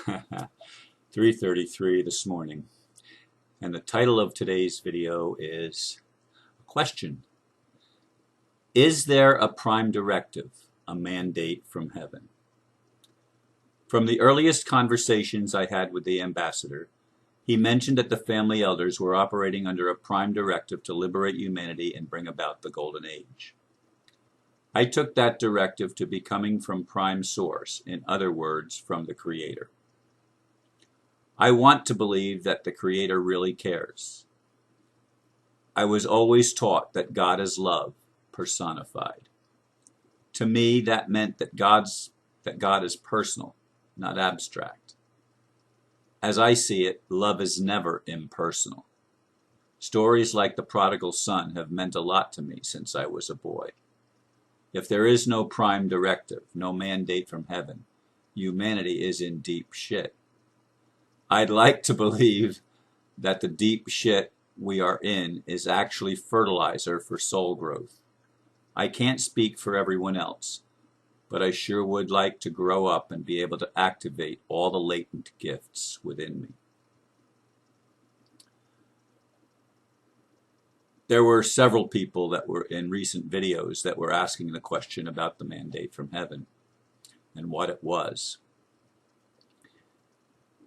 3:33 this morning, and the title of today's video is a question. Is there a prime directive, a mandate from heaven? From the earliest conversations I had with the ambassador, he mentioned that the family elders were operating under a prime directive to liberate humanity and bring about the golden age. I took that directive to be coming from prime source, in other words, from the Creator. I want to believe that the Creator really cares. I was always taught that God is love, personified. To me, that meant that God is personal, not abstract. As I see it, love is never impersonal. Stories like the prodigal son have meant a lot to me since I was a boy. If there is no prime directive, no mandate from heaven, humanity is in deep shit. I'd like to believe that the deep shit we are in is actually fertilizer for soul growth. I can't speak for everyone else, but I sure would like to grow up and be able to activate all the latent gifts within me. There were several people that were in recent videos that were asking the question about the mandate from heaven and what it was.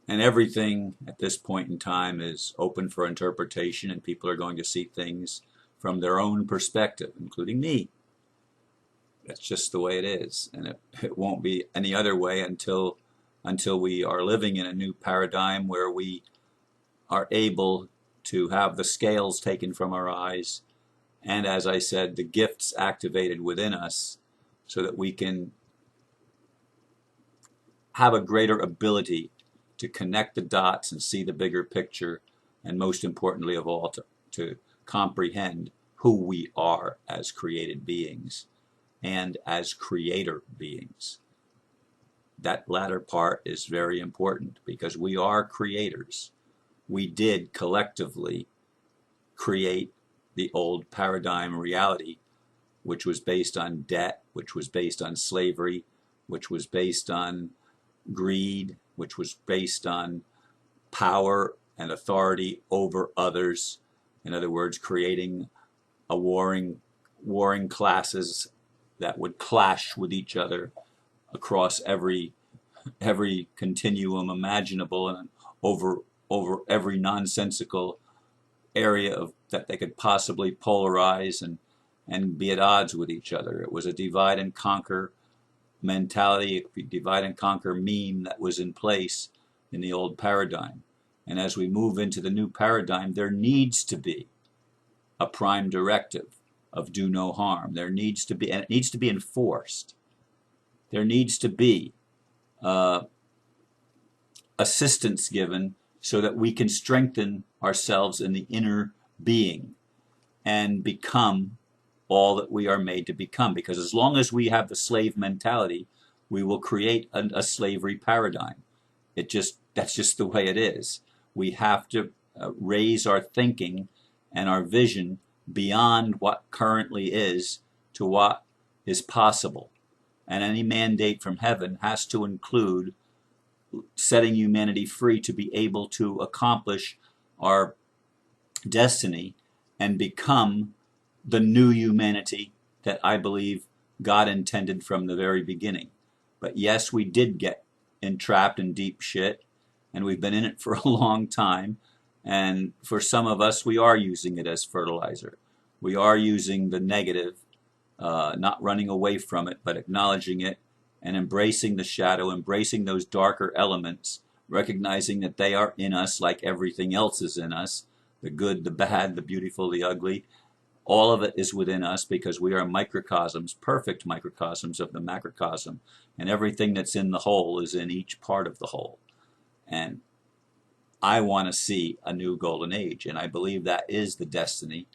And everything at this point in time is open for interpretation, and people are going to see things from their own perspective, including me. That's just the way it is, and it won't be any other way until we are living in a new paradigm where we are able to have the scales taken from our eyes, and as I said, the gifts activated within us so that we can have a greater ability to connect the dots and see the bigger picture, and most importantly of all, to comprehend who we are as created beings and as creator beings. That latter part is very important because we are creators. We did collectively create the old paradigm reality, which was based on debt, which was based on slavery, which was based on greed, which was based on power and authority over others. In other words, creating a warring classes that would clash with each other across every continuum imaginable and over every nonsensical area that they could possibly polarize and be at odds with each other. It was a divide and conquer mentality, a divide and conquer meme that was in place in the old paradigm. And as we move into the new paradigm, there needs to be a prime directive of do no harm. There needs to be, and it needs to be enforced. There needs to be assistance given so that we can strengthen ourselves in the inner being and become all that we are made to become. Because as long as we have the slave mentality, we will create a slavery paradigm. That's just the way it is. We have to raise our thinking and our vision beyond what currently is to what is possible. And any mandate from heaven has to include setting humanity free to be able to accomplish our destiny and become the new humanity that I believe God intended from the very beginning. But yes, we did get entrapped in deep shit, and we've been in it for a long time. And for some of us, we are using it as fertilizer. We are using the negative, not running away from it, but acknowledging it and embracing the shadow, embracing those darker elements, recognizing that they are in us like everything else is in us, the good, the bad, the beautiful, the ugly. All of it is within us because we are microcosms, perfect microcosms of the macrocosm, and everything that's in the whole is in each part of the whole. And I want to see a new golden age, and I believe that is the destiny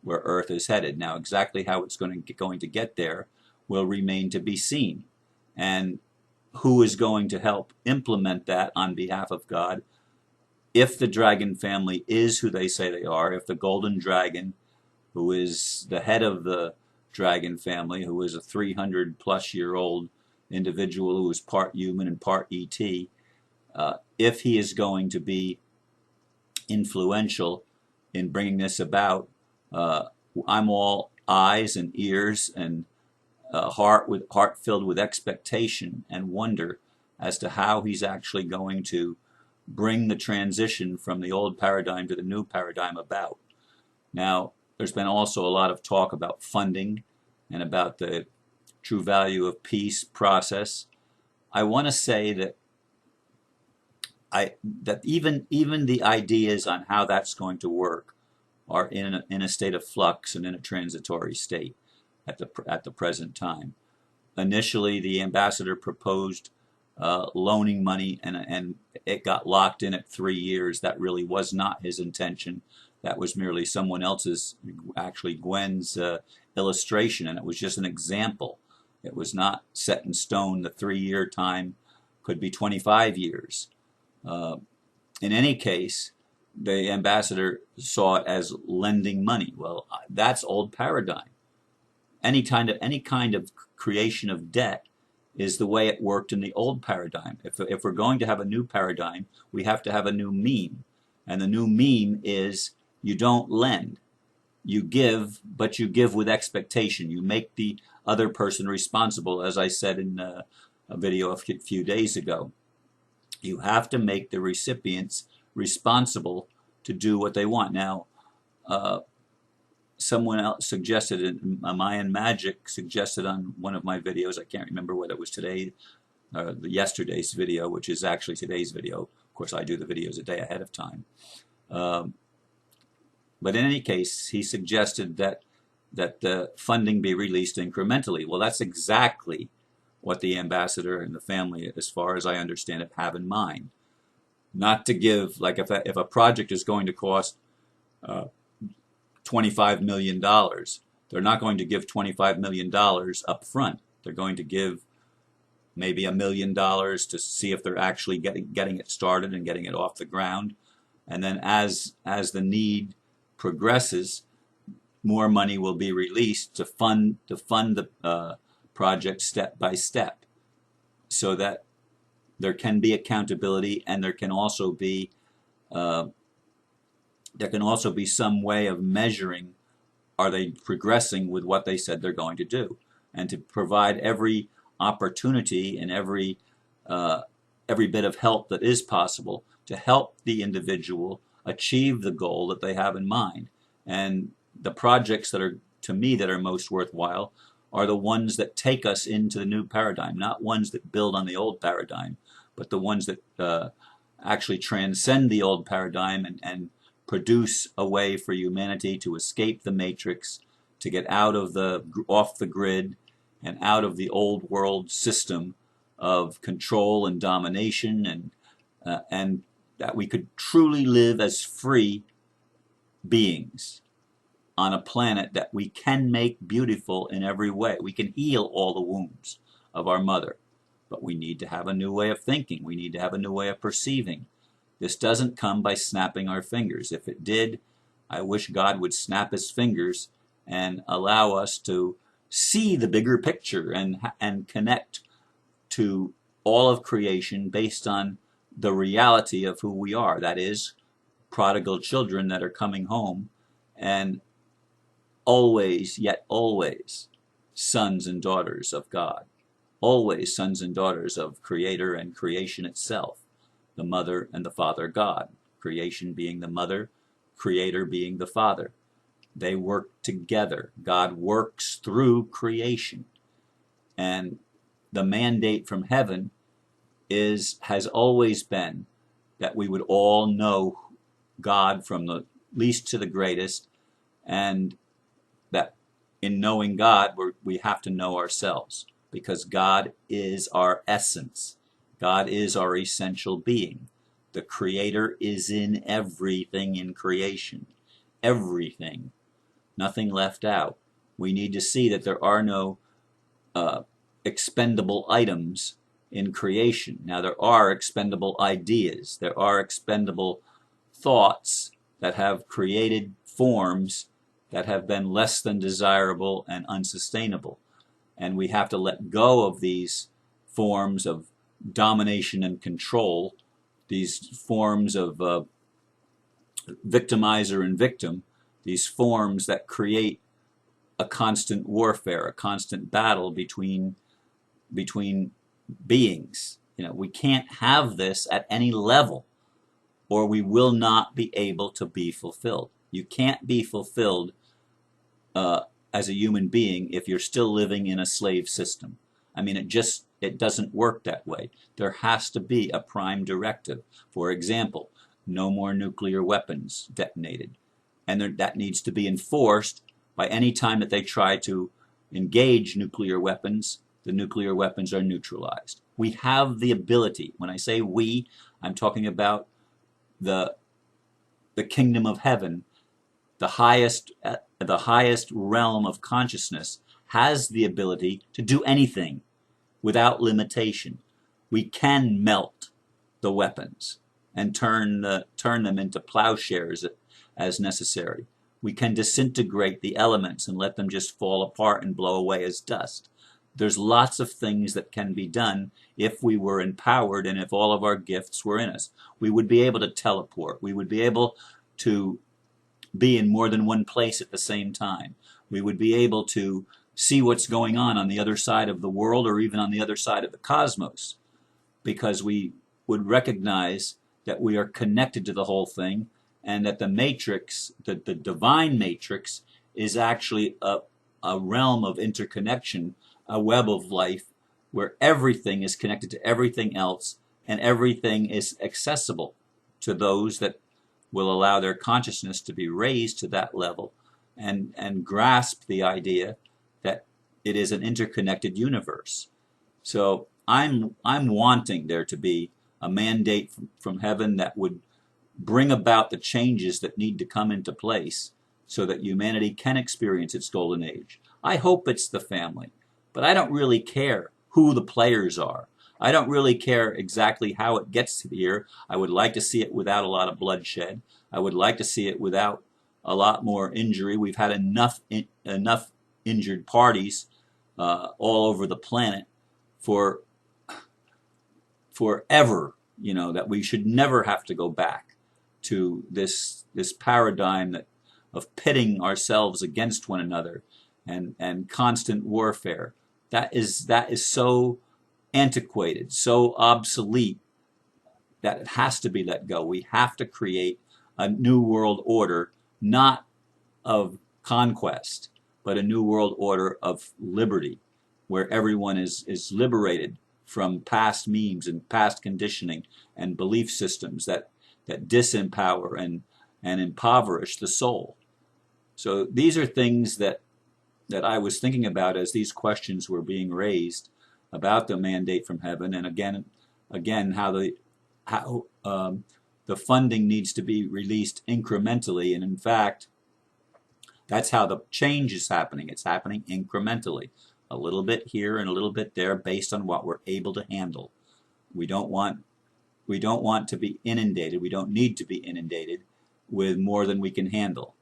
where Earth is headed. Now, exactly how it's going to get there will remain to be seen. And who is going to help implement that on behalf of God? If the dragon family is who they say they are, if the golden dragon, who is the head of the dragon family, who is a 300-plus-year-old individual who is part human and part ET, if he is going to be influential in bringing this about, I'm all eyes and ears and heart filled with expectation and wonder as to how he's actually going to bring the transition from the old paradigm to the new paradigm about. Now, there's been also a lot of talk about funding and about the true value of peace process. I want to say that even the ideas on how that's going to work are in a state of flux and in a transitory state at the present time. Initially, the ambassador proposed loaning money, and it got locked in at 3 years. That really was not his intention. That was merely someone else's, actually Gwen's illustration, and it was just an example. It was not set in stone. The 3-year time could be 25 years. In any case, the ambassador saw it as lending money. Well, that's old paradigm. Any kind of creation of debt is the way it worked in the old paradigm. If we're going to have a new paradigm, we have to have a new meme. And the new meme is you don't lend. You give, but you give with expectation. You make the other person responsible, as I said in a video a few days ago. You have to make the recipients responsible to do what they want. Now, someone else suggested, Mayan Magic suggested on one of my videos, I can't remember whether it was today or yesterday's video, which is actually today's video. Of course, I do the videos a day ahead of time. But in any case, he suggested that the funding be released incrementally. Well, that's exactly what the ambassador and the family, as far as I understand it, have in mind. Not to give, like if a project is going to cost $25 million, they're not going to give $25 million up front. They're going to give maybe $1 million to see if they're actually getting it started and getting it off the ground. And then as the need progresses, more money will be released to fund the project step by step, so that there can be accountability, and there can also be some way of measuring, are they progressing with what they said they're going to do, and to provide every opportunity and every bit of help that is possible to help the individual achieve the goal that they have in mind. And the projects that are, to me, that are most worthwhile are the ones that take us into the new paradigm, not ones that build on the old paradigm, but the ones that actually transcend the old paradigm and produce a way for humanity to escape the matrix, to get off the grid and out of the old world system of control and domination, and that we could truly live as free beings on a planet that we can make beautiful in every way. We can heal all the wounds of our mother, but we need to have a new way of thinking. We need to have a new way of perceiving. This doesn't come by snapping our fingers. If it did, I wish God would snap his fingers and allow us to see the bigger picture and connect to all of creation based on the reality of who we are. That is, prodigal children that are coming home, and always, yet always, sons and daughters of God. Always sons and daughters of Creator and creation itself, the mother and the father God. Creation being the mother, Creator being the father. They work together. God works through creation. And the mandate from heaven has always been that we would all know God from the least to the greatest, and that in knowing God, we have to know ourselves, because God is our essence. God is our essential being. The Creator is in everything in creation. Everything. Nothing left out. We need to see that there are no expendable items in creation. Now, there are expendable ideas. There are expendable thoughts that have created forms that have been less than desirable and unsustainable. And we have to let go of these forms of domination and control these forms of victimizer and victim, these forms that create a constant warfare, a constant battle between beings. We can't have this at any level, or we will not be able to be fulfilled. You can't be fulfilled as a human being if you're still living in a slave system. I mean, it doesn't work that way. There has to be a prime directive. For example, no more nuclear weapons detonated. And that needs to be enforced by any time that they try to engage nuclear weapons. The nuclear weapons are neutralized. We have the ability. When I say we, I'm talking about the kingdom of heaven. The highest realm of consciousness has the ability to do anything without limitation. We can melt the weapons and turn them into plowshares as necessary. We can disintegrate the elements and let them just fall apart and blow away as dust. There's lots of things that can be done if we were empowered and if all of our gifts were in us. We would be able to teleport. We would be able to be in more than one place at the same time. We would be able to see what's going on the other side of the world, or even on the other side of the cosmos, because we would recognize that we are connected to the whole thing, and that the matrix, the divine matrix, is actually a realm of interconnection, a web of life, where everything is connected to everything else, and everything is accessible to those that will allow their consciousness to be raised to that level and grasp the idea that it is an interconnected universe. So I'm wanting there to be a mandate from heaven that would bring about the changes that need to come into place so that humanity can experience its golden age. I hope it's the family, but I don't really care who the players are. I don't really care exactly how it gets to here. I would like to see it without a lot of bloodshed. I would like to see it without a lot more injury. We've had enough injured parties all over the planet forever, that we should never have to go back to this paradigm of pitting ourselves against one another and constant warfare. That is so antiquated, so obsolete, that it has to be let go. We have to create a new world order, not of conquest, but a new world order of liberty, where everyone is liberated from past memes and past conditioning and belief systems that disempower and impoverish the soul. So these are things that I was thinking about as these questions were being raised about the mandate from heaven, and again how the funding needs to be released incrementally, and in fact, that's how the change is happening. It's happening incrementally, a little bit here and a little bit there, based on what we're able to handle. We don't want to be inundated. We don't need to be inundated with more than we can handle.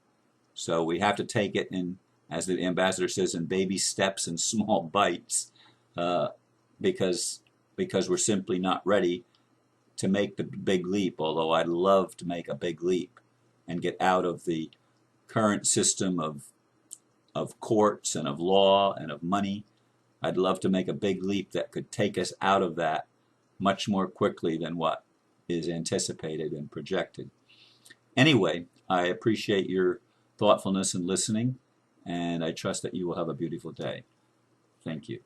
So we have to take it in, as the ambassador says, in baby steps and small bites, because we're simply not ready to make the big leap, although I'd love to make a big leap and get out of the current system of courts and of law and of money. I'd love to make a big leap that could take us out of that much more quickly than what is anticipated and projected. Anyway, I appreciate your thoughtfulness and listening, and I trust that you will have a beautiful day. Thank you.